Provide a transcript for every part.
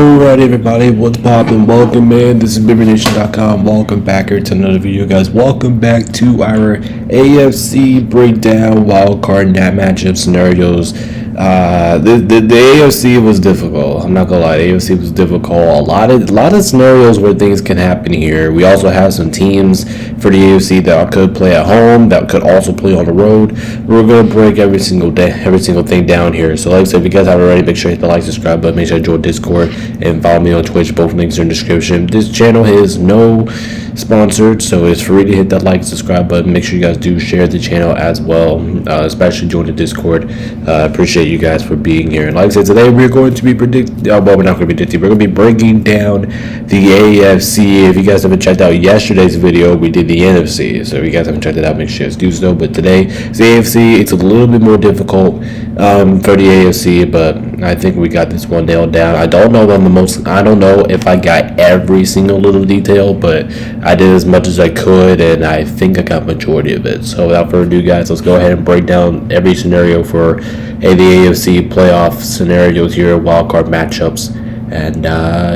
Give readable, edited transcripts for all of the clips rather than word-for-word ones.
Alright everybody, what's poppin'? Welcome man, this is BibberNation.com. Welcome back here to another video, guys. Welcome back to our AFC breakdown, wildcard, net matchup scenarios. The AFC was difficult. I'm not gonna lie, the AFC was difficult. A lot of scenarios where things can happen here. We also have some teams for the AFC that could play at home, that could also play on the road. We're gonna break every single thing down here. So like I said, if you guys haven't already, make sure you hit the like, subscribe button, make sure you join Discord, and follow me on Twitch. Both links are in the description. This channel is no sponsored, so it's free to hit that like, subscribe button. Make sure you guys do share the channel as well, especially join the Discord. Appreciate you guys for being here. And like I said, today we're going to be we're not going to be predicting, we're going to be breaking down the AFC. If you guys haven't checked out yesterday's video, we did the NFC, so if you guys haven't checked it out, make sure you do so. But today it's the AFC. It's a little bit more difficult for the AFC, but I think we got this one nailed down. I don't know if I got every single little detail, but I did as much as I could, and I think I got majority of it. So without further ado, guys, let's go ahead and break down every scenario for the AFC playoff scenarios here, wildcard matchups, and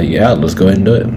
yeah, let's go ahead and do it.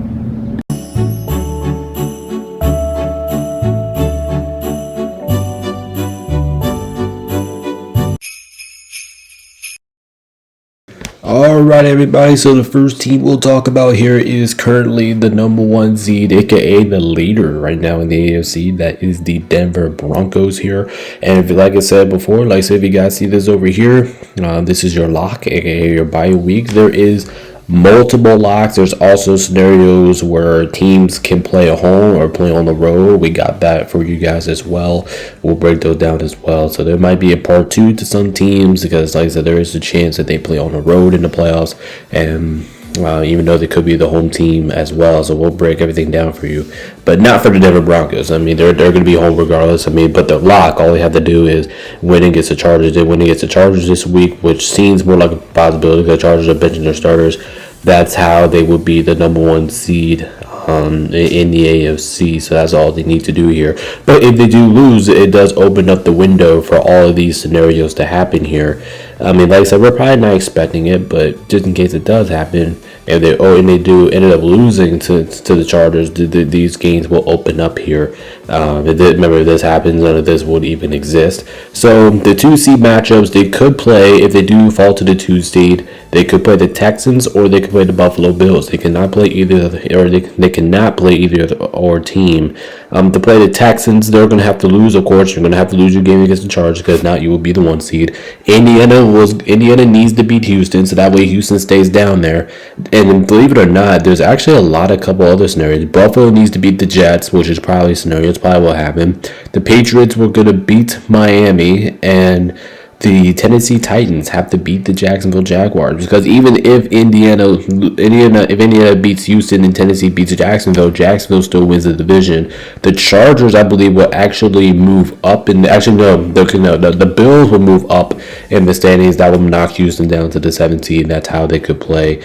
Alright everybody, so the first team we'll talk about here is currently the number one seed, aka the leader right now in the AFC. That is the Denver Broncos here. And if, like I said before, like I said, if you guys see this over here, this is your lock, aka your bye week. There is multiple locks. There's also scenarios where teams can play at home or play on the road. We got that for you guys as well. We'll break those down as well. So there might be a part 2 to some teams, because like I said, there is a chance that they play on the road in the playoffs, and even though they could be the home team as well. So we'll break everything down for you, but not for the Denver Broncos. I mean, they're going to be home regardless. I mean, but the lock, all they have to do is win against the Chargers. They win against the Chargers this week, which seems more like a possibility because the Chargers are benching their starters. That's how they would be the number one seed in the AFC. So that's all they need to do here. But if they do lose, it does open up the window for all of these scenarios to happen here. I mean, like I said, we're probably not expecting it, but just in case it does happen, and they do ended up losing to the Chargers, these games will open up here. Remember, if this happens, none of this would even exist. So the 2 seed matchups, they could play, if they do fall to the 2 seed, they could play the Texans or they could play the Buffalo Bills. They cannot play either, or they cannot play either or team. To play the Texans, they're going to have to lose. Of course, you're going to have to lose your game against the Chargers, because now you will be the 1 seed. Indiana needs to beat Houston, so that way Houston stays down there. And believe it or not, there's actually a couple other scenarios. Buffalo needs to beat the Jets, which is probably a scenario. It's probably what happened. The Patriots were going to beat Miami, and the Tennessee Titans have to beat the Jacksonville Jaguars, because even if Indiana beats Houston and Tennessee beats Jacksonville still wins the division. The Chargers, I believe, will actually move up, and the Bills will move up in the standings. That will knock Houston down to the 7th seed. That's how they could play.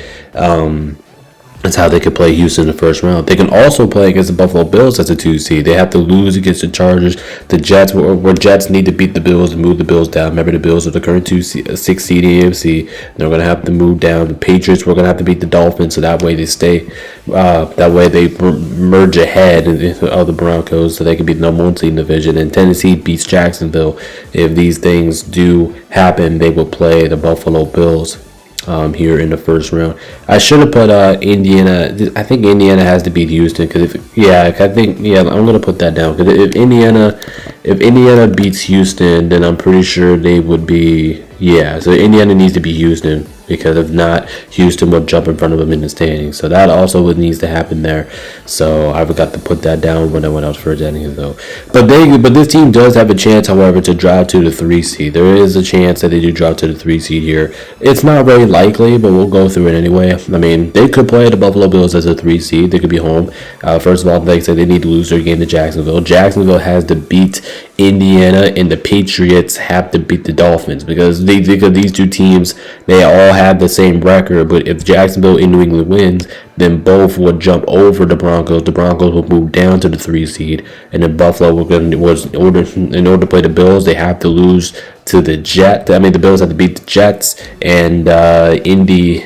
That's how they could play Houston in the first round. They can also play against the Buffalo Bills as a 2 seed. They have to lose against the Chargers. The Jets, where Jets need to beat the Bills and move the Bills down. Remember, the Bills are the current 6 seed in the AFC. They're going to have to move down. The Patriots, we're going to have to beat the Dolphins, so that way they stay. That way they merge ahead of the Broncos, so they can be the number 1 seed in the division. And Tennessee beats Jacksonville. If these things do happen, they will play the Buffalo Bills here in the first round. I should have put Indiana. I think Indiana has to beat Houston, because I'm gonna put that down, because if Indiana beats Houston, then I'm pretty sure they would be, so Indiana needs to beat Houston, because if not, Houston will jump in front of them in the standings. So that also what needs to happen there. So I forgot to put that down when I was presenting it, though. But this team does have a chance, however, to drop to the 3 seed. There is a chance that they do drop to the 3 seed here. It's not very likely, but we'll go through it anyway. I mean, they could play the Buffalo Bills as a 3 seed. They could be home. First of all, like I said, they need to lose their game to Jacksonville. Jacksonville has to beat Indiana, and the Patriots have to beat the Dolphins, because these 2 teams, they all have the same record. But if Jacksonville and New England wins, then both would jump over the Broncos. The Broncos will move down to the 3 seed, and then Buffalo in order to play the Bills, they have to lose to the Jets. I mean, the Bills have to beat the Jets, and Indy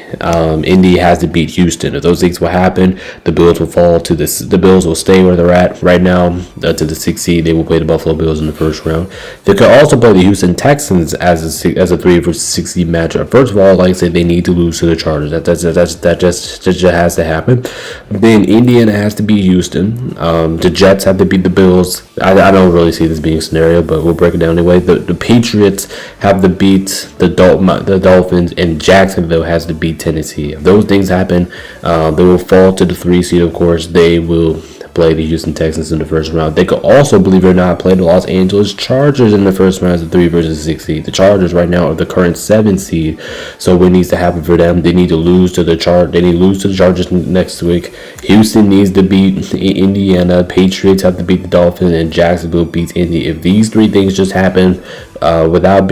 has to beat Houston. If those things will happen, the Bills will fall to this. The Bills will stay where they're at right now to the 6th seed. They will play the Buffalo Bills in the first round. They could also play the Houston Texans as a 3 versus 6 seed matchup. First of all, like I said, they need to lose to the Chargers. That just has to happen. Then Indiana has to beat Houston. The Jets have to beat the Bills. I don't really see this being a scenario, but we'll break it down anyway. The Patriots have to beat the Dolphins, and Jacksonville has to beat Tennessee. If those things happen, they will fall to the 3 seed. Of course, they will play the Houston Texans in the first round. They could also, believe it or not, play the Los Angeles Chargers in the first round as a 3 versus 6 seed. The Chargers right now are the current 7 seed. So what needs to happen for them? They need to lose to the Chargers next week. Houston needs to beat Indiana. Patriots have to beat the Dolphins, and Jacksonville beats Indy. If these 3 things just happen without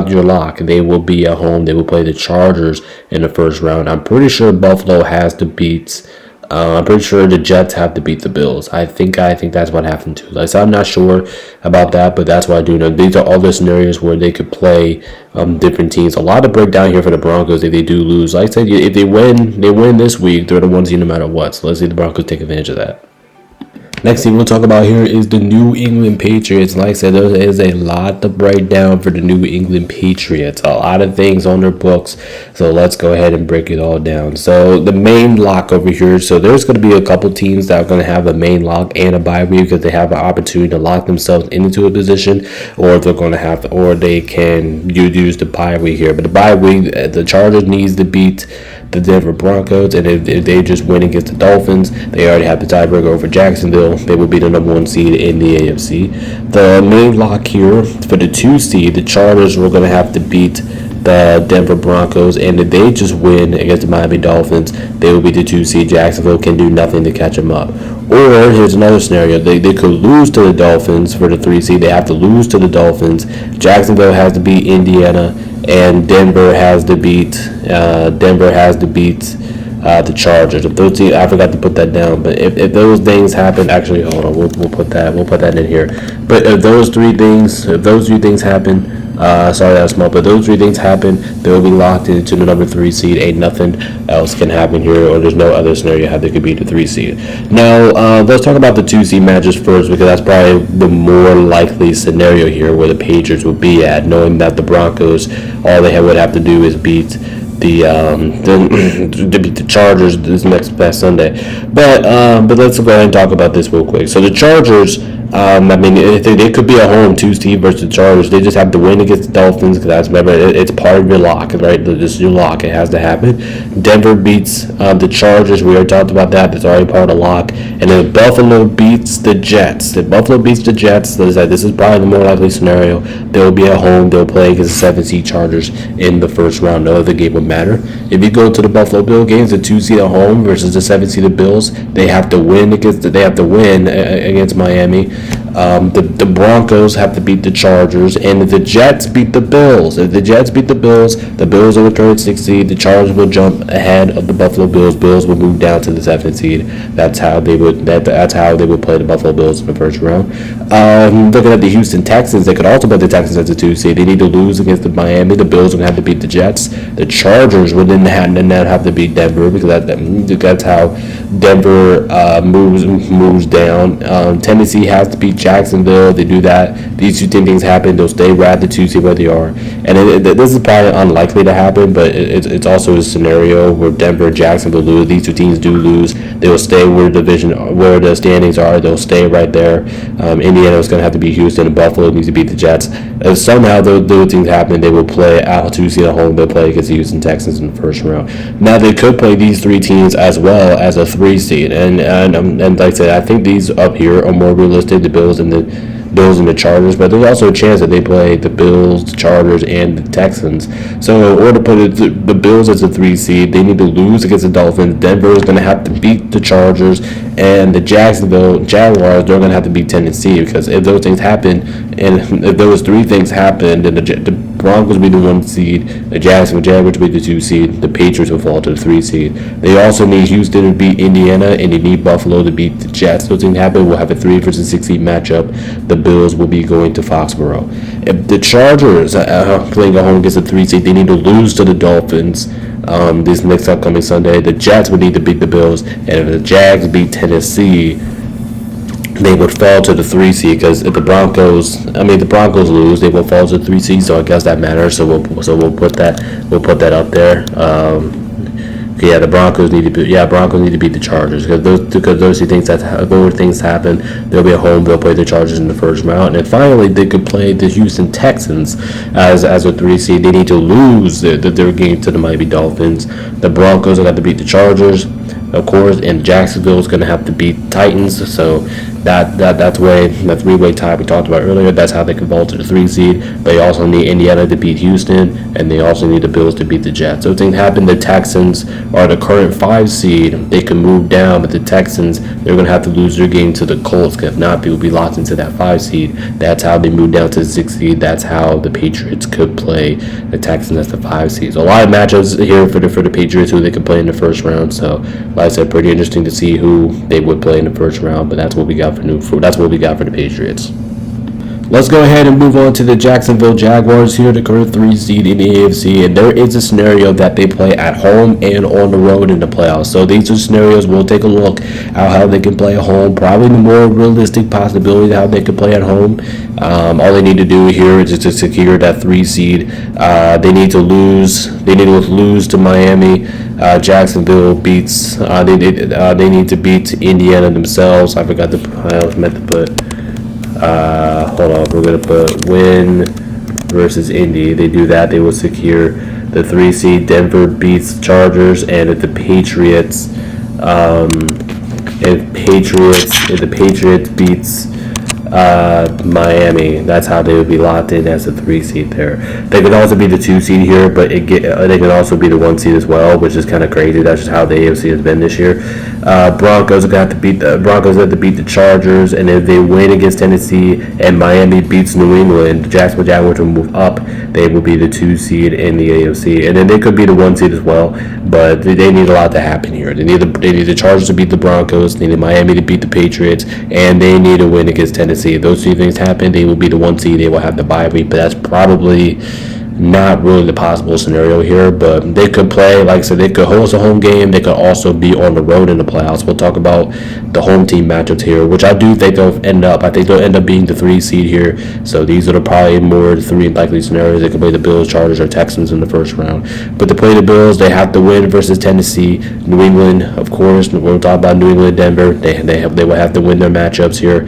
your lock, they will be at home. They will play the Chargers in the first round. I'm pretty sure Buffalo has to beat. I'm pretty sure the Jets have to beat the Bills. I think that's what happened too. So I'm not sure about that, but that's what I do know. These are all the scenarios where they could play different teams. A lot to break down here for the Broncos if they do lose. Like I said, if they win this week, they're the 1 seed no matter what. So let's see the Broncos take advantage of that. Next thing we'll talk about here is the New England Patriots. Like I said, there is a lot to break down for the New England Patriots. A lot of things on their books. So let's go ahead and break it all down. So the main lock over here. So there's going to be a couple teams that are going to have a main lock and a bye week because they have an opportunity to lock themselves into a position, or if they're going to have, or they can use the bye week here. But the bye week, the Chargers needs to beat the Denver Broncos, and if they just win against the Dolphins, they already have the tiebreaker over Jacksonville. They will be the number 1 seed in the AFC. The main lock here for the 2 seed, the Chargers were going to have to beat the Denver Broncos, and if they just win against the Miami Dolphins, they will be the 2 seed. Jacksonville can do nothing to catch them up. Or here's another scenario: they could lose to the Dolphins for the 3 seed. They have to lose to the Dolphins. Jacksonville has to beat Indiana, and Denver has to beat the Chargers. If those teams, I forgot to put that down, but if those things happen, actually, hold on, we'll put that in here. But if those three things happen, sorry that was small, but those 3 things happen, they will be locked into the number 3 seed. Ain't nothing else can happen here, or there's no other scenario how they could be the 3 seed. Now, let's talk about the 2 seed matches first, because that's probably the more likely scenario here where the Patriots would be at, knowing that the Broncos, all they would have to do is beat the Chargers this next past Sunday. But let's go ahead and talk about this real quick. So the Chargers, I mean, they could be at home 2 seed versus the Chargers. They just have to win against the Dolphins, because remember, it's part of your lock, right? This is your lock. It has to happen. Denver beats the Chargers. We already talked about that. It's already part of the lock. And then Buffalo beats the Jets. If Buffalo beats the Jets, this is probably the more likely scenario. They'll be at home. They'll play against the 7 seed Chargers in the first round. No other game would matter. If you go to the Buffalo Bill games, the 2 seed at home versus the 7 seed Bills, they have to win against Miami. The Broncos have to beat the Chargers, and if the Jets beat the Bills, the Bills are the current 6th seed. The Chargers will jump ahead of the Buffalo Bills. Bills will move down to the 7th seed. That's how they would play the Buffalo Bills in the first round. Looking at the Houston Texans, they could also play the Texans as a 2 seed. They need to lose against the Miami. The Bills would have to beat the Jets. The Chargers would then have to beat Denver, because that's how Denver moves down. Tennessee has to beat Jacksonville. They do that. These 2 things happen. They'll stay right at the 2 seed where they are. And this is probably unlikely to happen, but it's also a scenario where Denver and Jacksonville lose. These 2 teams do lose. They'll stay where the standings are. They'll stay right there. Indiana is going to have to beat Houston, and Buffalo needs to beat the Jets. If somehow those things happen, they will play out 2 seed at home. They'll play against the Houston Texans in the first round. Now, they could play these 3 teams as well as a 3 seed, and like I said, I think these up here are more realistic. The Bills and the Chargers, but there's also a chance that they play the Bills, the Chargers, and the Texans. So in order to put the Bills as a 3 seed, they need to lose against the Dolphins. Denver is going to have to beat the Chargers, and the Jacksonville Jaguars, they're going to have to beat Tennessee, because if those things happen, and if those 3 things happen, then Broncos will be the 1 seed, the Jaguars will be the 2 seed, the Patriots will fall to the 3 seed. They also need Houston to beat Indiana, and they need Buffalo to beat the Jets. Those things happen. We'll have a 3 versus 6 seed matchup. The Bills will be going to Foxborough. If the Chargers playing at home against the 3 seed, they need to lose to the Dolphins this next upcoming Sunday. The Jets would need to beat the Bills, and if the Jags beat Tennessee, they would fall to the 3 seed, because if the Broncos lose, they will fall to the 3 seed. So I guess that matters. So we'll put that up there. Yeah, the Broncos need to beat the Chargers, because those two things happen. They'll be at home. They'll play the Chargers in the first round, and finally they could play the Houston Texans as a 3 seed. They need to lose their game to the Miami Dolphins. The Broncos will have to beat the Chargers, of course, and Jacksonville is going to have to beat Titans. So that's why that 3-way tie we talked about earlier. That's how they can fall to the 3 seed. They also need Indiana to beat Houston, and they also need the Bills to beat the Jets. So if things happen, the Texans are the current 5 seed. They can move down, but the Texans, they're going to have to lose their game to the Colts. If not, they will be locked into that 5 seed. That's how they move down to the 6 seed. That's how the Patriots could play the Texans as the 5 seed. So a lot of matchups here for the Patriots who they could play in the first round. So like I said, pretty interesting to see who they would play in the first round. But that's what we got for the Patriots. Let's go ahead and move on to the Jacksonville Jaguars here, the current 3 seed in the AFC, and there is a scenario that they play at home and on the road in the playoffs. So these are scenarios. We'll take a look at how they can play at home. Probably the more realistic possibility how they can play at home. All they need to do here is to secure that 3 seed. They need to lose. They need to lose to Miami. Jacksonville beats. They need to beat Indiana themselves. I forgot I was meant to put. Hold on, we're going to put win versus Indy. They do that, they will secure the 3 seed. Denver beats Chargers, and if the Patriots beats Miami, that's how they would be locked in as a 3 seed there. They could also be the 2 seed here, but they could also be the 1 seed as well, which is kind of crazy. That's just how the AFC has been this year. Broncos have to beat the Chargers, and if they win against Tennessee and Miami beats New England, the Jacksonville Jaguars will move up. They will be the 2 seed in the AFC, and then they could be the 1 seed as well. But they need a lot to happen here. They need the Chargers to beat the Broncos, they need Miami to beat the Patriots, and they need to win against Tennessee. If those 2 things happen, they will be the 1 seed. They will have the bye week, but that's probably not really the possible scenario here. But they could play, like I said, they could host a home game. They could also be on the road in the playoffs. We'll talk about the home team matchups here, which I do think they'll end up. I think they'll end up being the 3 seed here. So these are probably more the 3 likely scenarios. They could play the Bills, Chargers, or Texans in the first round. But to play the Bills, they have to win versus Tennessee, New England, of course. We'll talk about New England, Denver. They will have to win their matchups here.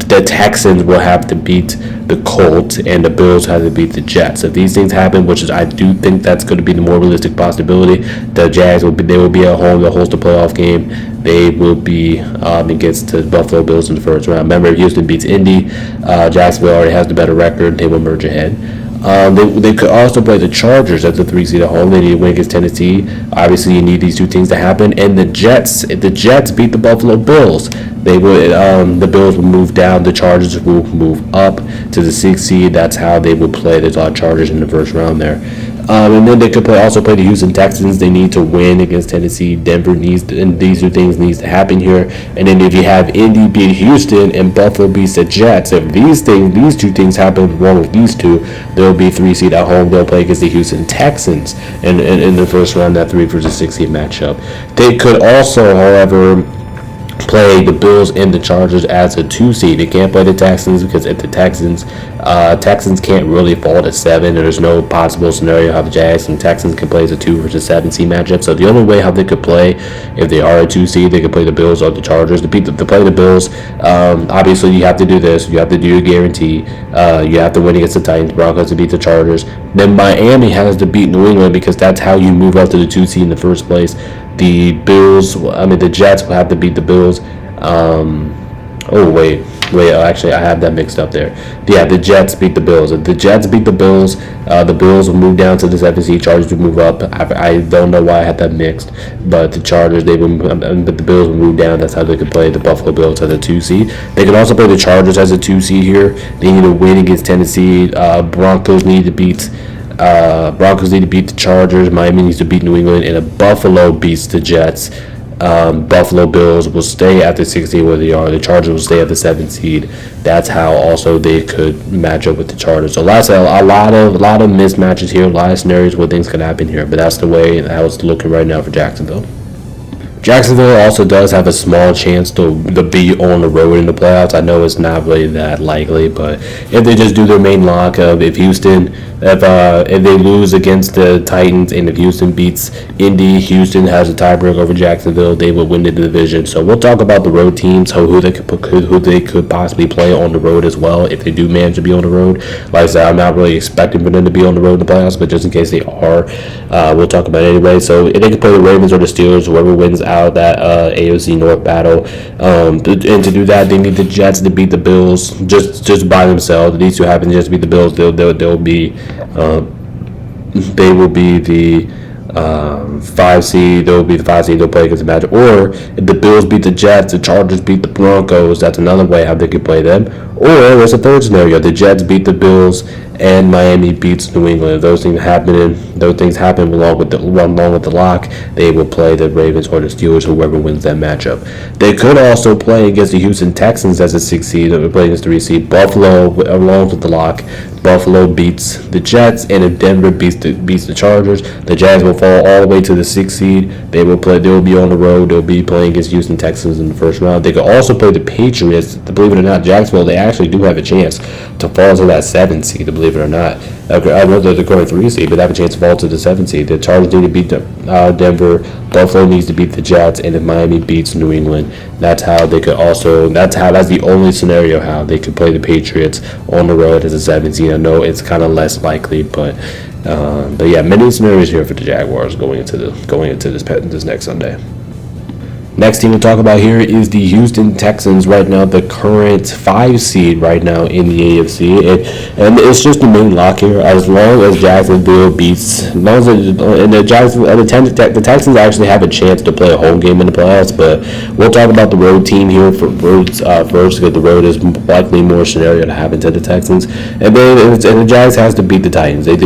The Texans will have to beat the Colts, and the Bills have to beat the Jets. If these things happen, which is I do think that's going to be the more realistic possibility, the Jags will be at home. They'll host a playoff game. They will be against the Buffalo Bills in the first round. Remember, if Houston beats Indy, Jacksonville already has the better record. They will merge ahead. They could also play the Chargers as the 3 seed at home. They need to win against Tennessee. Obviously, you need these 2 things to happen. And the Jets, if the Jets beat the Buffalo Bills, they would. The Bills will move down. The Chargers will move up to the 6th seed. That's how they would play the Chargers in the first round there. And then they could also play the Houston Texans. They need to win against Tennessee. Denver and these 2 things needs to happen here. And then if you have Indy beat Houston and Buffalo beats the Jets, if these 2 things happen wrong with these 2, they'll be 3 seed at home. They'll play against the Houston Texans in the first round, that 3 versus 6 seed matchup. They could also, however, play the Bills and the Chargers as a 2 seed. They can't play the Texans, because if the Texans can't really fall to 7, and there's no possible scenario how the Jags and Texans can play as a 2 versus 7 seed matchup. So the only way how they could play, if they are a 2 seed, they could play the Bills or the Chargers. To play the Bills, obviously you have to do this. You have to do a guarantee. You have to win against the Titans, Broncos to beat the Chargers. Then Miami has to beat New England, because that's how you move up to the 2 seed in the first place. The Jets will have to beat the Bills. Wait, actually, I have that mixed up there. Yeah, the Jets beat the Bills. If the Jets beat the Bills will move down to the 7th seed. Chargers will move up. I don't know why I had that mixed, but the Chargers but the Bills will move down. That's how they could play the Buffalo Bills as a 2 seed. They can also play the Chargers as a 2 seed here. They need to win against Tennessee. Broncos need to beat the Chargers. Miami needs to beat New England, and if Buffalo beats the Jets, Buffalo Bills will stay at the 6th seed where they are. The Chargers will stay at the 7th seed. That's how also they could match up with the Chargers. So a lot of mismatches here, a lot of scenarios where things could happen here. But that's the way that it's looking right now for Jacksonville. Jacksonville also does have a small chance to be on the road in the playoffs. I know it's not really that likely, but if they just do their main lock of if they lose against the Titans and if Houston beats Indy, Houston has a tiebreak over Jacksonville, they will win the division. So we'll talk about the road teams, who they could possibly play on the road as well if they do manage to be on the road. Like I said, I'm not really expecting for them to be on the road in the playoffs, but just in case they are, we'll talk about it anyway. So if they could play the Ravens or the Steelers, whoever wins out that AFC North battle, and to do that, they need the Jets to beat the Bills just by themselves. These two happen to just beat the Bills. They will be the 5 seed. They'll be the 5 seed. They'll play against the matchup. Or if the Bills beat the Jets, the Chargers beat the Broncos. That's another way how they could play them. Or there's a third scenario: the Jets beat the Bills and Miami beats New England. If those things happen along with the lock, they will play the Ravens or the Steelers, whoever wins that matchup. They could also play against the Houston Texans as a 6 seed. They would play against the 3 seed. Buffalo, along with the lock, Buffalo beats the Jets, and if Denver beats the Chargers, the Jags will fall all the way to the 6th seed. They will be on the road. They'll be playing against Houston Texans in the first round. They could also play the Patriots. Believe it or not, Jacksonville, they actually do have a chance to fall to that 7th seed. Believe it or not, I know they're the current 3 seed, but they have a chance to fall to the 7th seed. The Chargers need to beat Denver. Buffalo needs to beat the Jets, and if Miami beats New England, that's the only scenario how they could play the Patriots on the road as a 7th seed. I know it's kind of less likely, but yeah, many scenarios here for the Jaguars going into this next Sunday. Next team we'll talk about here is the Houston Texans. Right now, the current 5 seed right now in the AFC, and it's just the main lock here. As long as Jacksonville beats, the Texans actually have a chance to play a home game in the playoffs. But we'll talk about the road team here first, because the road is likely more scenario to happen to the Texans. And the Jags has to beat the Titans. They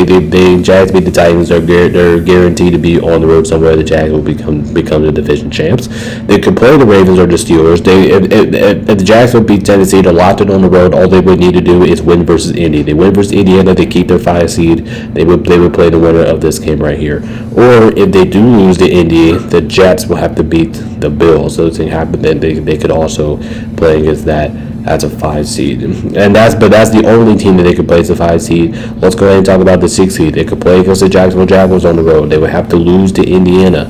Jags beat the Titans. They're guaranteed to be on the road somewhere. The Jags will become the division champs. They could play the Ravens or the Steelers. If the Jacksonville beat Tennessee, they're locked in on the road. All they would need to do is win versus Indy. They win versus Indiana. They keep their 5 seed. They would play the winner of this game right here. Or if they do lose to Indy, the Jets will have to beat the Bills. So those things happen. Then they could also play against that as a 5 seed. And that's the only team that they could play as a 5 seed. Let's go ahead and talk about the 6 seed. They could play against the Jacksonville Jaguars on the road. They would have to lose to Indiana.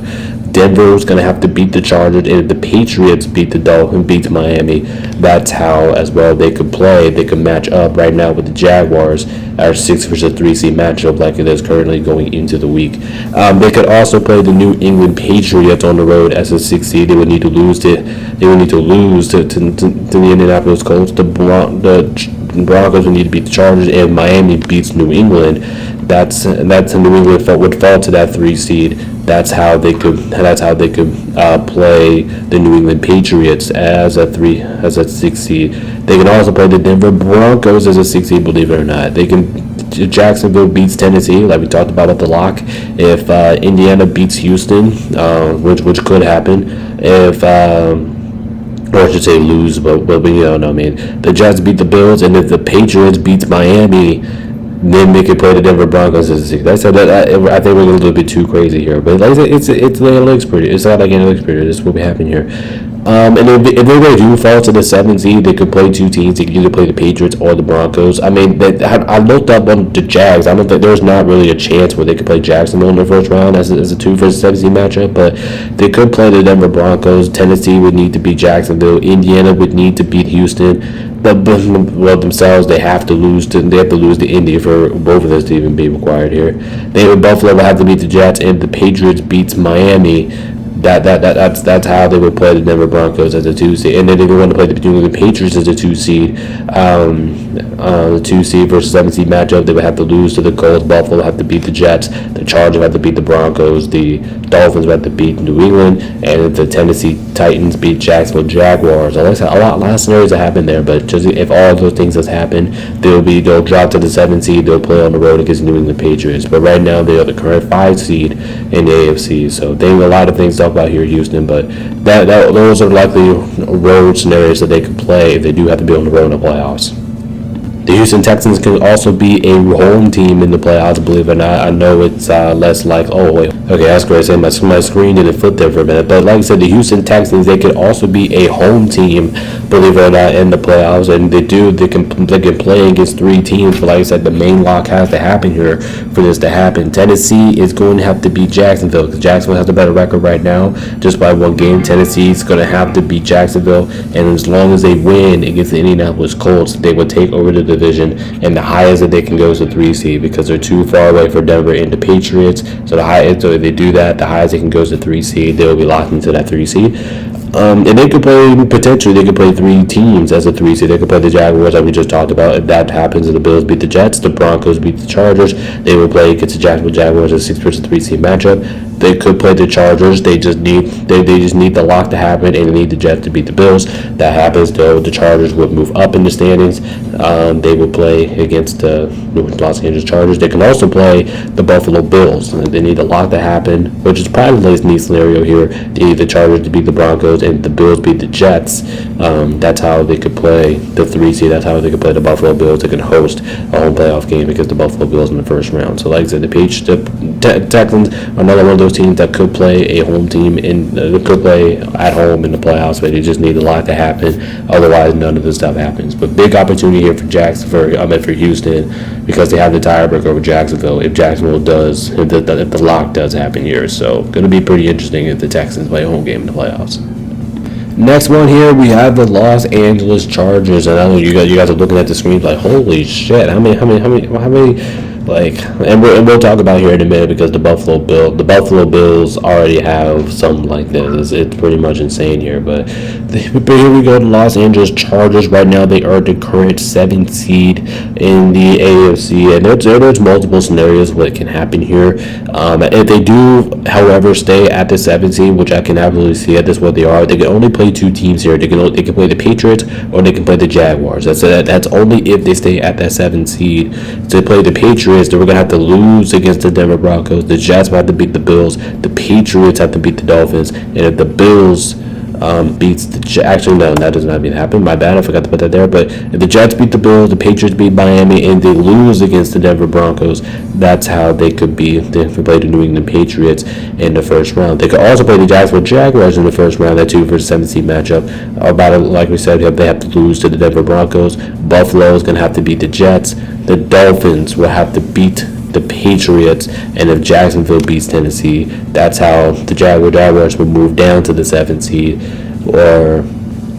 Denver's going to have to beat the Chargers, and if the Patriots beat the Dolphins, beat Miami, that's how as well they could play. They could match up right now with the Jaguars, our 6 versus 3 seed matchup like it is currently going into the week. They could also play the New England Patriots on the road as a 6 seed. They would need to lose to the Indianapolis Colts. The Broncos would need to beat the Chargers, and Miami beats New England. That's New England would fall to that 3 seed. That's how they could play the New England Patriots as a 6 seed. They can also play the Denver Broncos as a 6 seed. Believe it or not, they can. Jacksonville beats Tennessee, like we talked about at the lock. If Indiana beats Houston, which could happen, or I should say lose, but we don't know. I mean, the Jets beat the Bills, and if the Patriots beats Miami, then they could play the Denver Broncos as a 6. I said that I think we're a little bit too crazy here, but like I said, it looks pretty. It's not like it looks pretty. This is what will be happening here. And if they do fall to the 7th seed, they could play 2 teams. They could either play the Patriots or the Broncos. I mean, I looked up on the Jags. I don't think there's not really a chance where they could play Jacksonville in the first round as a 2 versus 7 seed matchup, but they could play the Denver Broncos. Tennessee would need to beat Jacksonville. Indiana would need to beat Houston. But themselves, they have to lose to Indy for both of this to even be required here. Buffalo will have to beat the Jets, and if the Patriots beats Miami, That's how they would play the Denver Broncos as a 2 seed, and then they would want to play the New England Patriots as a 2 seed. The 2 seed versus 7 seed matchup, they would have to lose to the Colts. Buffalo would have to beat the Jets. The Chargers would have to beat the Broncos. The Dolphins would have to beat New England, and if the Tennessee Titans beat Jacksonville Jaguars. Like I said, a lot of scenarios that happen there, but just if all those things has happened, they'll drop to the 7 seed. They'll play on the road against New England Patriots. But right now they are the current 5 seed in the AFC. So they have a lot of things to talk about here in Houston, but those are likely road scenarios that they could play if they do have to be on the road in the playoffs. The Houston Texans can also be a home team in the playoffs, believe it or not. I know it's less like, oh, wait. Okay, that's great. My screen didn't flip there for a minute. But like I said, the Houston Texans, they could also be a home team, believe it or not, in the playoffs. And they can play against 3 teams. But like I said, the main lock has to happen here for this to happen. Tennessee is going to have to beat Jacksonville, because Jacksonville has a better record right now, just by 1 game. Tennessee is going to have to beat Jacksonville. And as long as they win against the Indianapolis Colts, they will take over the division, and the highest that they can go is the 3 seed, because they're too far away for Denver and the Patriots. So if they do that, the highest they can go is the 3 seed. They will be locked into that 3 seed. And they could play 3 teams as a 3 seed. They could play the Jaguars, like we just talked about. If that happens, and the Bills beat the Jets, the Broncos beat the Chargers, they will play against the Jacksonville Jaguars as a 6 versus 3 seed matchup. They could play the Chargers. They just need the lock to happen, and they need the Jets to beat the Bills. That happens, though, the Chargers would move up in the standings. They will play against the Los Angeles Chargers. They can also play the Buffalo Bills. They need a lock to happen, which is probably the least neat scenario here. They need the Chargers to beat the Broncos, and the Bills beat the Jets. That's how they could play the 3 seed. That's how they could play the Buffalo Bills. They can host a home playoff game against the Buffalo Bills in the first round. So, like I said, the Texans are another one of those teams that could play a home team could play at home in the playoffs, but they just need a lot to happen. Otherwise, none of this stuff happens. But big opportunity here for Houston, because they have the tiebreaker over Jacksonville. If the lock does happen here, so going to be pretty interesting if the Texans play a home game in the playoffs. Next one here, we have the Los Angeles Chargers, and I know you guys are looking at the screen like, holy shit! How many? And we'll talk about here in a minute, because the Buffalo Bills already have something like this. It's pretty much insane here. But here we go. The Los Angeles Chargers. Right now, they are the current 7th seed in the AFC, and there's multiple scenarios what can happen here. If they do, however, stay at the 7th seed, which I can absolutely see that this is what they are, they can only play 2 teams here. They can play the Patriots, or they can play the Jaguars. That's only if they stay at that 7th seed. To play the Patriots, they were going to have to lose against the Denver Broncos. The Jets will have to beat the Bills. The Patriots have to beat the Dolphins. And if the Bills beats the Jets, actually, no, that does not mean happen. My bad, I forgot to put that there. But if the Jets beat the Bills, the Patriots beat Miami, and they lose against the Denver Broncos, that's how they could play the New England Patriots in the first round. They could also play the Jacksonville Jaguars in the first round, that 2 versus 7 seed matchup. Like we said, they have to lose to the Denver Broncos. Buffalo is going to have to beat the Jets. The Dolphins will have to beat the Patriots, and if Jacksonville beats Tennessee, that's how the Jaguars will move down to the 7th seed.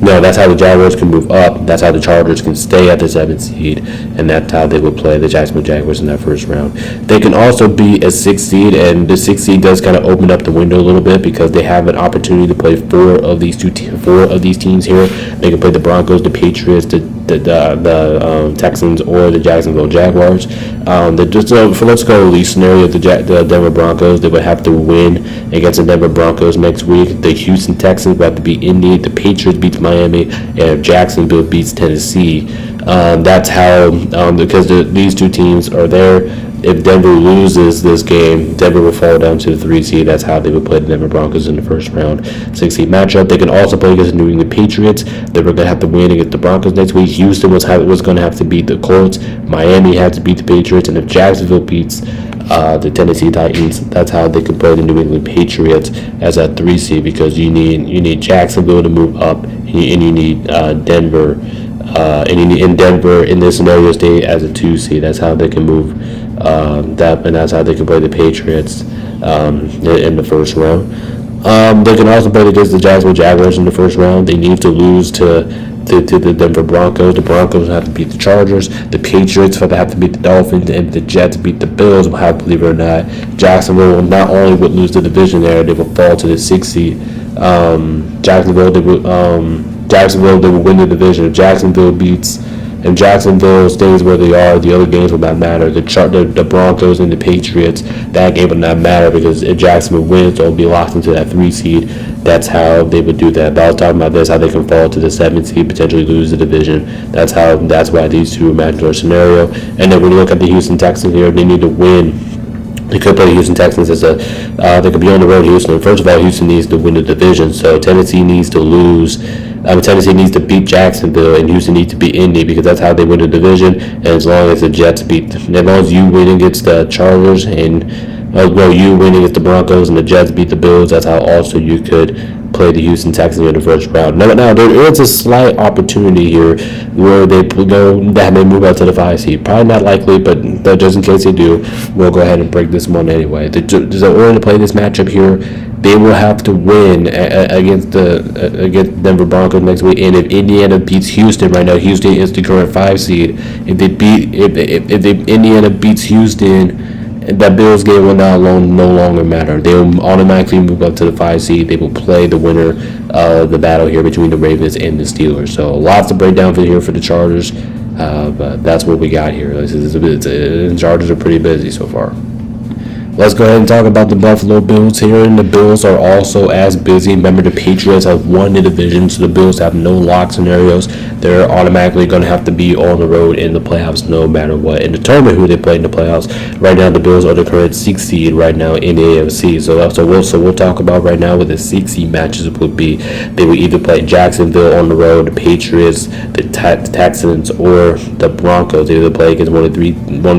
That's how the Jaguars can move up. That's how the Chargers can stay at the 7th seed, and that's how they would play the Jacksonville Jaguars in that first round. They can also be a 6th seed, and the 6th seed does kind of open up the window a little bit, because they have an opportunity to play 4 of these teams here. They can play the Broncos, the Patriots, the Texans, or the Jacksonville Jaguars. Let's go at least scenario, the Denver Broncos, they would have to win against the Denver Broncos next week. The Houston Texans would have to beat Indy. The Patriots beat Miami, and if Jacksonville beats Tennessee, that's how, because these 2 teams are there. If Denver loses this game, Denver will fall down to the 3 seed. That's how they would play the Denver Broncos in the first round 6 seed matchup. They can also play against the New England Patriots. They were going to have to win against the Broncos next week. Houston was going to have to beat the Colts. Miami had to beat the Patriots, and if Jacksonville beats the Tennessee Titans, that's how they can play the New England Patriots as a 3 seed, because you need Jacksonville to move up, and you need Denver. And Denver in this scenario stay as a 2 seed. That's how they can move and that's how they can play the Patriots in the first round. They can also play against the Jacksonville Jaguars in the first round. They need to lose to to the Denver Broncos. The Broncos will have to beat the Chargers. The Patriots will have to beat the Dolphins, and the Jets beat the Bills. Will have, believe it or not, Jacksonville will not only would lose the division there, they will fall to the 6th seed. Jacksonville, they will win the division. If Jacksonville stays where they are, the other games will not matter. The Broncos and the Patriots, that game will not matter, because if Jacksonville wins, they'll be locked into that 3 seed. That's how they would do that. But I was talking about this, how they can fall to the 7th seed, potentially lose the division. That's why these two match their scenario. And then when you look at the Houston Texans here, they need to win. They could play the Houston Texans they could be on the road to Houston. First of all, Houston needs to win the division, so Tennessee needs to lose. Tennessee needs to beat Jacksonville, and Houston needs to beat Indy, because that's how they win the division. And as long as the Jets as long as you win against the Chargers, and you win against the Broncos, and the Jets beat the Bills, that's how also you could play the Houston Texans in the first round. Now there is a slight opportunity here where they move out to the 5 seed. Probably not likely, but just in case they do, we'll go ahead and break this one anyway. In order to play this matchup here, they will have to win against Denver Broncos next week. And if Indiana beats Houston right now, Houston is the current 5 seed. If Indiana beats Houston, that Bills game will no longer matter. They will automatically move up to the 5 seed. They will play the winner of the battle here between the Ravens and the Steelers. So lots to break down for the Chargers, but that's what we got here. The Chargers are pretty busy so far. Let's go ahead and talk about the Buffalo Bills here, and the Bills are also as busy. Remember, the Patriots have won the division, so the Bills have no lock scenarios. They're automatically going to have to be on the road in the playoffs no matter what, and determine who they play in the playoffs. Right now, the Bills are the current 6th seed right now in the AFC. So we'll talk about right now what the 6th seed matches would be. They will either play Jacksonville on the road, the Patriots, the Texans, or the Broncos. They either play against one of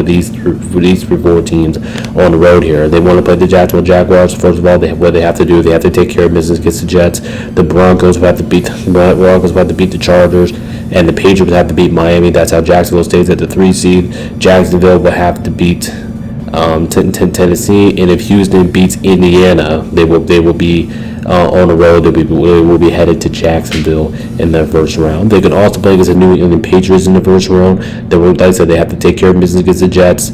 these 4 teams on the road here. They want to play the Jacksonville Jaguars. First of all, what they have to do, they have to take care of business against the Jets. The Broncos will have to beat the Chargers, and the Patriots have to beat Miami. That's how Jacksonville stays at the 3 seed. Jacksonville will have to beat Tennessee, and if Houston beats Indiana, they will be on the road. They will be headed to Jacksonville in the first round. They can also play against the New England Patriots in the first round. Like I said, they have to take care of business against the Jets,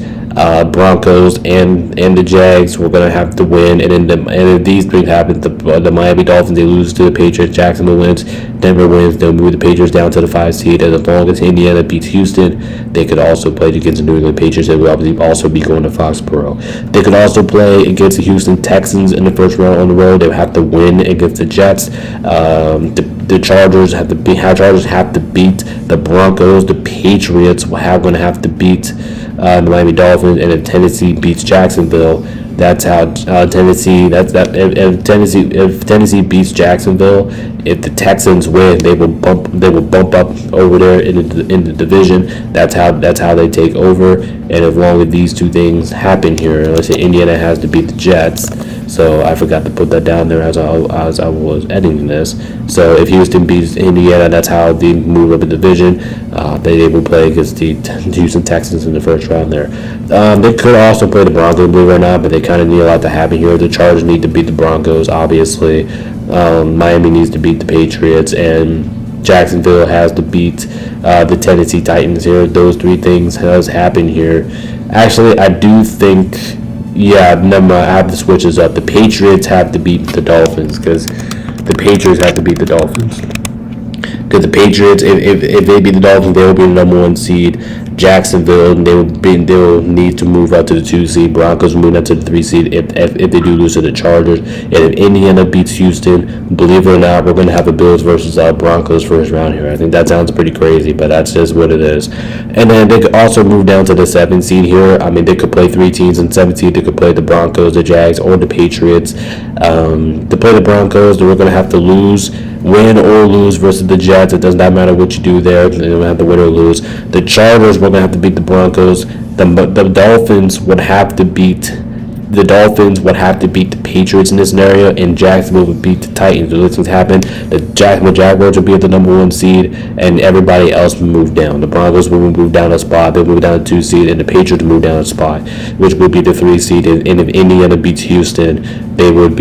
Broncos, and the Jags. We're gonna have to win, and if these things happen, the Miami Dolphins, they lose to the Patriots. Jacksonville wins, Denver wins. They'll move the Patriots down to the 5 seed, and as long as Indiana beats Houston, they could also play against the New England Patriots. They will obviously also be going to Foxborough. They could also play against the Houston Texans in the first round on the road. They will have to win against the Jets. The Chargers have to beat the Broncos. The Patriots are going to have to beat the Miami Dolphins, and if Tennessee beats Jacksonville, that's how Tennessee. If Tennessee beats Jacksonville, if the Texans win, they will bump up over there in the division. That's how they take over. And as long as these two things happen here, let's say Indiana has to beat the Jets. So I forgot to put that down there as I was editing this. So if Houston beats Indiana, that's how they move up the division. They will play against the Houston Texans in the first round there. They could also play the Broncos, believe it or not, but they kind of need a lot to happen here. The Chargers need to beat the Broncos, obviously. Miami needs to beat the Patriots, and Jacksonville has to beat the Tennessee Titans here. Those 3 things has happened here. Actually, I do think... Yeah, never mind. I have to switch this up. The Patriots have to beat the Dolphins, because the Patriots have to beat the Dolphins. Because the Patriots, if they beat the Dolphins, they will be the number 1 seed. Jacksonville, they will need to move up to the 2 seed. Broncos will move up to the 3 seed if they do lose to the Chargers. And if Indiana beats Houston, believe it or not, we're going to have a Bills versus Broncos first round here. I think that sounds pretty crazy, but that's just what it is. And then they could also move down to the 7th seed here. I mean, they could play 3 teams in 7th seed. They could play the Broncos, the Jags, or the Patriots. To play the Broncos, they were going to have to win or lose versus the Jets. It does not matter what you do there. They don't have to win or lose. The Chargers were going to have to beat the Broncos. The Dolphins would have to beat the Dolphins would have to beat the Patriots in this scenario, and Jacksonville would beat the Titans. So those things happen. The Jacksonville Jaguars would be at the number 1 seed, and everybody else would move down. The Broncos would move down a spot. They would move down to 2 seed, and the Patriots would move down a spot, which would be the 3 seed. And if Indiana beats Houston, they would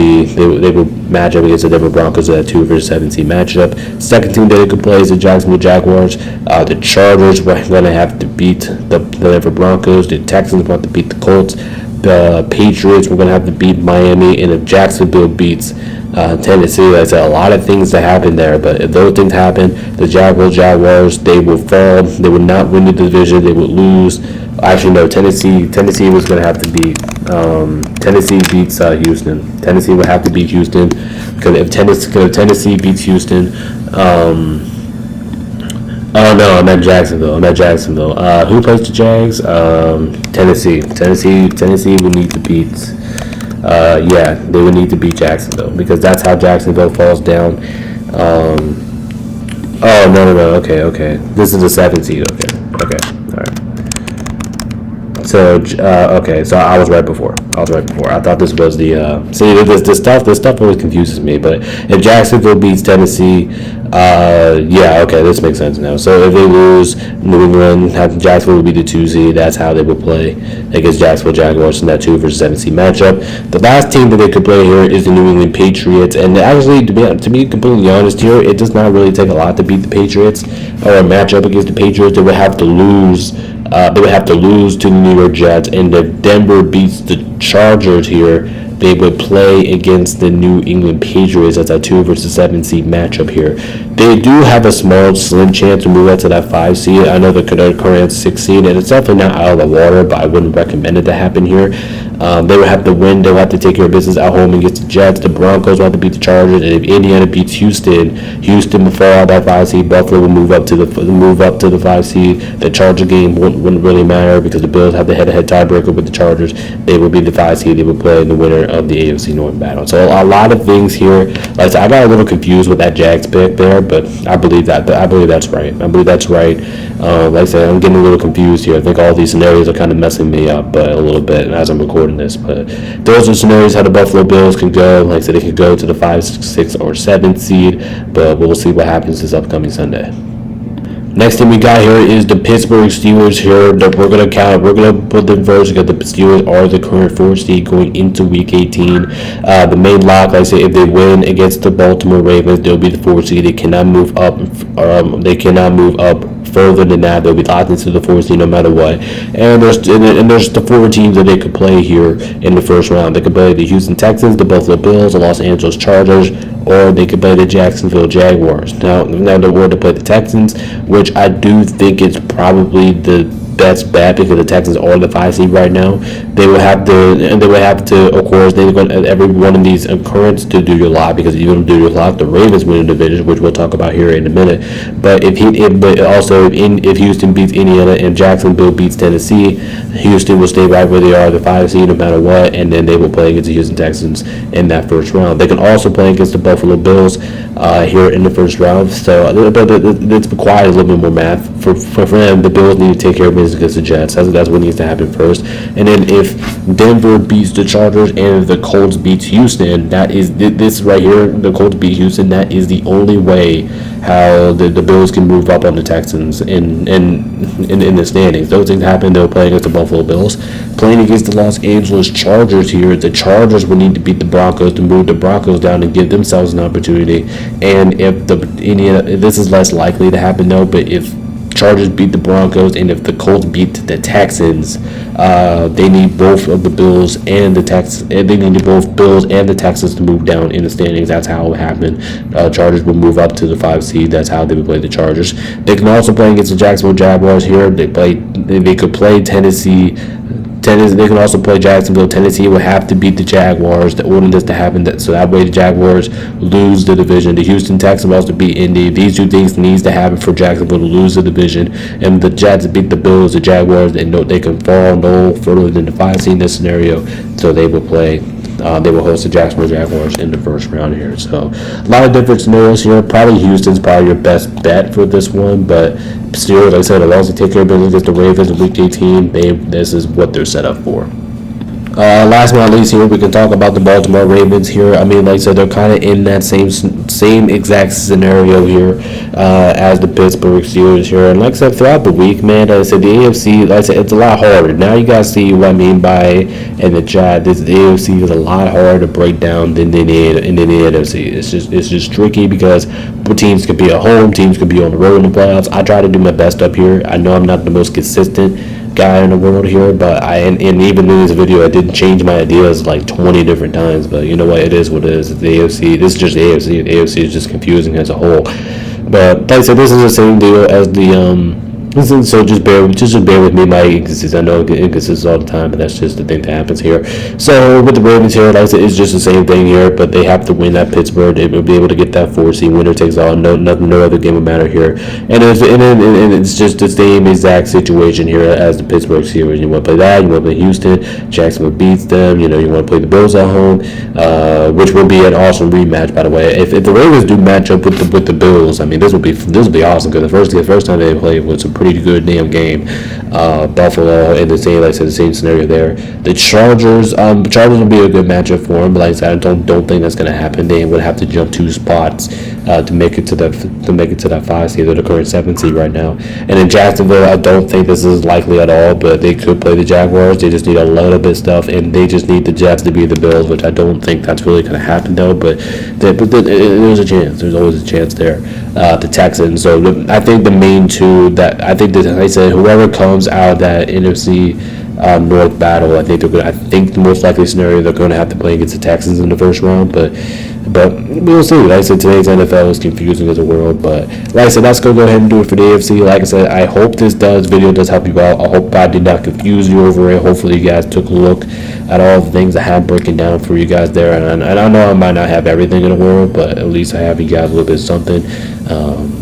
match up against the Denver Broncos at 2 versus 7 seed matchup. Second team that they could play is the Jacksonville Jaguars. The Chargers were going to have to beat the Denver Broncos. The Texans want to beat the Colts. The Patriots were going to have to beat Miami, and if Jacksonville beats Tennessee, like I said, a lot of things that happen there. But if those things happen, the Jaguars, they will fall. They would not win the division. They would lose. Actually, no. Tennessee was going to have to beat. Tennessee beats Houston. Tennessee would have to beat Houston because if Tennessee beats Houston. Oh no, I'm at Jacksonville. Who plays the Jags? Tennessee. Tennessee would need to beat. They would need to beat Jacksonville because that's how Jacksonville falls down. Oh no. Okay. This is the 7th seed. Okay. All right. So so I was right before. I thought this was the this stuff always confuses me. But if Jacksonville beats Tennessee, this makes sense now. So if they lose, New England, Jacksonville would be the 2 seed. That's how they would play against Jacksonville Jaguars in that 2 versus 7 seed matchup. The last team that they could play here is the New England Patriots, and actually, to be completely honest here, it does not really take a lot to beat the Patriots or a matchup against the Patriots. They would have to lose. They would have to lose to the New York Jets, and if Denver beats the Chargers here, they would play against the New England Patriots as a 2 versus 7 seed matchup here. They do have a slim chance to move up to that 5 seed. I know they're current 6 seed, and it's definitely not out of the water, but I wouldn't recommend it to happen here. They would have to win. They would have to take care of business at home against the Jets. The Broncos will have to beat the Chargers, and if Indiana beats Houston will fall out that 5 seed. Buffalo will move up to the 5 seed. The Charger game wouldn't really matter because the Bills have the head-to-head tiebreaker with the Chargers. They will be the 5 seed. They will play the winner of the AFC North battle. So a lot of things here. Like I said, I got a little confused with that Jags pick there, but I believe that's right. Like I said, I'm getting a little confused here. I think all these scenarios are kind of messing me up a little bit as I'm recording this. But those are scenarios how the Buffalo Bills can go. Like I said, they can go to the 5, 6, or 7 seed, but we'll see what happens this upcoming Sunday. Next thing we got here is the Pittsburgh Steelers here. We're gonna put them first because the Steelers are the current 4th seed going into Week 18. The main lock, like I say, if they win against the Baltimore Ravens, they'll be the 4th seed. They cannot move up. Further than that, they'll be locked into the 4th seed no matter what. And there's the 4 teams that they could play here in the first round. They could play the Houston Texans, the Buffalo Bills, the Los Angeles Chargers, or they could play the Jacksonville Jaguars. Now they're going to play the Texans, which I do think is probably the best bet because the Texans are the 5 seed right now. They would have to, of course, they're going to every one of these occurrences to do your lock because if you don't do your lock, the Ravens win the division, which we'll talk about here in a minute. But if Houston beats Indiana and Jacksonville beats Tennessee, Houston will stay right where they are, the 5 seed, no matter what, and then they will play against the Houston Texans in that first round. They can also play against the Buffalo Bills here in the first round. So it's required a little bit more math for them. The Bills need to take care of business against the Jets. That's what needs to happen first. And then if Denver beats the Chargers and if the Colts beats Houston, that is this right here. The Colts beat Houston. That is the only way how the Bills can move up on the Texans in the standings. Those things happen. They'll play against the Buffalo Bills. Playing against the Los Angeles Chargers here, the Chargers will need to beat the Broncos to move the Broncos down and give themselves an opportunity. And if this is less likely to happen though, but if Chargers beat the Broncos and if the Colts beat the Texans, they need both of the Bills and the Texans. They need both Bills and the Texans to move down in the standings. That's how it would happen. Chargers will move up to the 5 seed. That's how they would play the Chargers. They can also play against the Jacksonville Jaguars here. They could play Tennessee. They can also play Jacksonville. Tennessee will have to beat the Jaguars to order this to happen. So that way the Jaguars lose the division. The Houston Texans will also beat Indy. These 2 things needs to happen for Jacksonville to lose the division. And the Jets beat the Bills, the Jaguars. They know they can fall no further than the 5 seed in this scenario. So they will play. They will host the Jacksonville Jaguars in the first round here. So a lot of different scenarios here. Probably Houston's probably your best bet for this one, but still, like I said, as long as they take care of business against the Ravens in Week 18, this is what they're set up for. Last but not least, here we can talk about the Baltimore Ravens. Here, I mean, like I said, they're kind of in that same exact scenario here as the Pittsburgh Steelers here. And like I said, throughout the week, man, like I said, the AFC, like I said, it's a lot harder. Now you guys see what I mean by in the chat. The AFC is a lot harder to break down than the NFC. It's just tricky because teams could be at home, teams could be on the road in the playoffs. I try to do my best up here. I know I'm not the most consistent guy in the world here, but and even in this video I did change my ideas like 20 different times, but you know what, it is what it is. It's the AFC. This is just the AFC. The AFC is just confusing as a whole, but like I said, this is the same deal as the so just bear with me, my inconsistencies. I know inconsistencies all the time, but that's just the thing that happens here. So with the Ravens here, like I said, it's just the same thing here, but they have to win at Pittsburgh. They will be able to get that 4-seed. Winner takes all. No other game will matter here. And it's just the same exact situation here as the Pittsburgh Steelers. You want to play that. You want to play Houston. Jacksonville beats them. You want to play the Bills at home, which will be an awesome rematch, by the way. If the Ravens do match up with the Bills, I mean, this will be awesome, because the first time they played was a pretty good damn game. Buffalo in the same, like I said, the same scenario there. The Chargers will be a good matchup for them, but like I said, I don't think that's going to happen. They would have to jump 2 spots to make it to that 5 seed. They're the current 7 seed right now. And in Jacksonville, I don't think this is likely at all, but they could play the Jaguars. They just need a little bit of stuff, and they just need the Jets to be the Bills, which I don't think that's really going to happen though. But there's a chance. There's always a chance there. The Texans. So I think the main two that I think that, like I said, whoever comes out of that NFC North battle, I think the most likely scenario, they're going to have to play against the Texans in the first round, but we'll see. Like I said, today's NFL is confusing as a world, but like I said, let's go ahead and do it for the AFC. Like I said, I hope this video does help you out. I hope I did not confuse you over it. Hopefully you guys took a look at all the things I have breaking down for you guys there, and I know I might not have everything in the world, but at least I have you guys a little bit of something.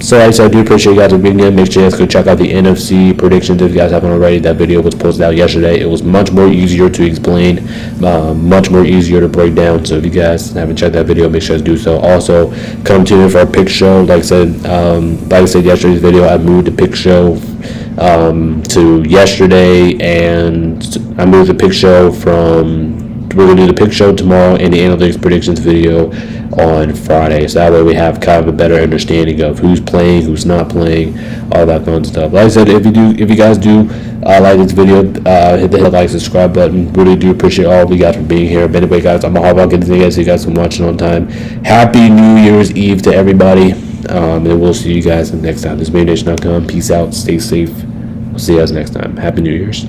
So like I said, I do appreciate you guys for being here. Make sure you guys go check out the NFC predictions if you guys haven't already. That video was posted out yesterday. It was much more easier to explain, much more easier to break down. So if you guys haven't checked that video, make sure to do so. Also, come tune in for our pick show. Like I said yesterday's video, I moved the pick show to yesterday, and I moved the pick show we're going to do the pick show tomorrow and the analytics predictions video on Friday. So that way we have kind of a better understanding of who's playing, who's not playing, all that fun stuff. Like I said, if you guys do like this video, hit the like, subscribe button. Really do appreciate all of you guys for being here. But anyway, guys, I'm going to hop on getting to you guys. So you guys been watching on time. Happy New Year's Eve to everybody. And we'll see you guys next time. This is MainNation.com. Peace out. Stay safe. We'll see you guys next time. Happy New Year's.